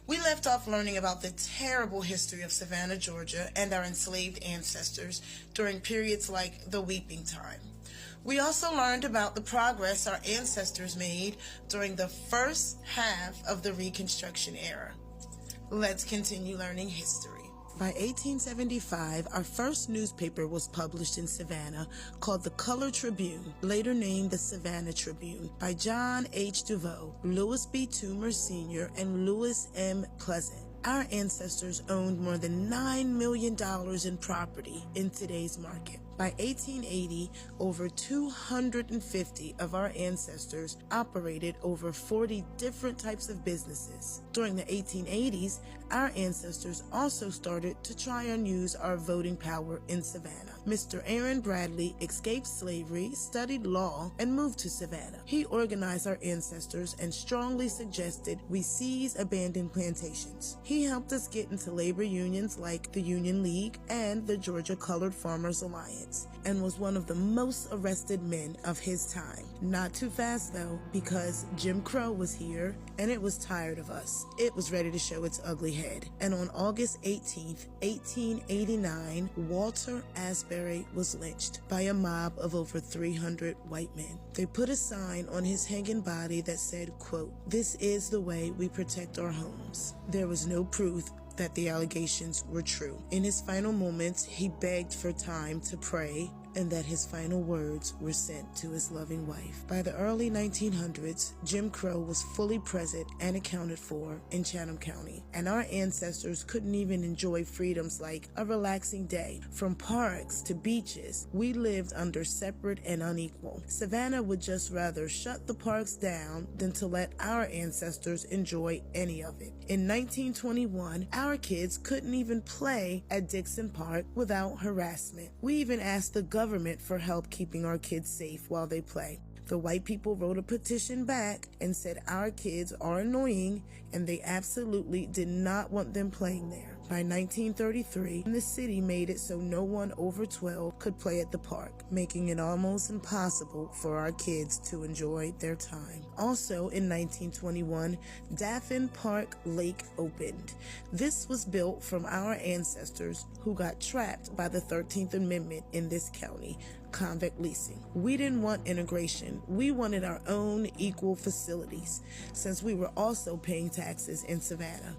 We left off learning about the terrible history of Savannah, Georgia, and our enslaved ancestors during periods like the Weeping Time. We also learned about the progress our ancestors made during the first half of the Reconstruction era. Let's continue learning history. By 1875, our first newspaper was published in Savannah called the Color Tribune, later named the Savannah Tribune, by John H. DeVoe, Lewis B. Toomer Sr., and Lewis M. Pleasant. Our ancestors owned more than $9 million in property in today's market. By 1880, over 250 of our ancestors operated over 40 different types of businesses. During the 1880s, our ancestors also started to try and use our voting power in Savannah. Mr. Aaron Bradley escaped slavery, studied law, and moved to Savannah. He organized our ancestors and strongly suggested we seize abandoned plantations. He helped us get into labor unions like the Union League and the Georgia Colored Farmers Alliance, and was one of the most arrested men of his time. Not too fast though, because Jim Crow was here and it was tired of us. It was ready to show its ugly head. And on August 18th, 1889, Walter Asbury was lynched by a mob of over 300 white men. They put a sign on his hanging body that said, quote, "This is the way we protect our homes." There was no proof that the allegations were true. In his final moments, he begged for time to pray and that his final words were sent to his loving wife. By the early 1900s, Jim Crow was fully present and accounted for in Chatham County, and our ancestors couldn't even enjoy freedoms like a relaxing day. From parks to beaches, we lived under separate and unequal. Savannah would just rather shut the parks down than to let our ancestors enjoy any of it. In 1921, our kids couldn't even play at Dixon Park without harassment. We even asked the government for help keeping our kids safe while they play. The white people wrote a petition back and said our kids are annoying and they absolutely did not want them playing there. By 1933, the city made it so no one over 12 could play at the park, making it almost impossible for our kids to enjoy their time. Also in 1921, Daffin Park Lake opened. This was built from our ancestors who got trapped by the 13th Amendment in this county, convict leasing. We didn't want integration. We wanted our own equal facilities, since we were also paying taxes in Savannah.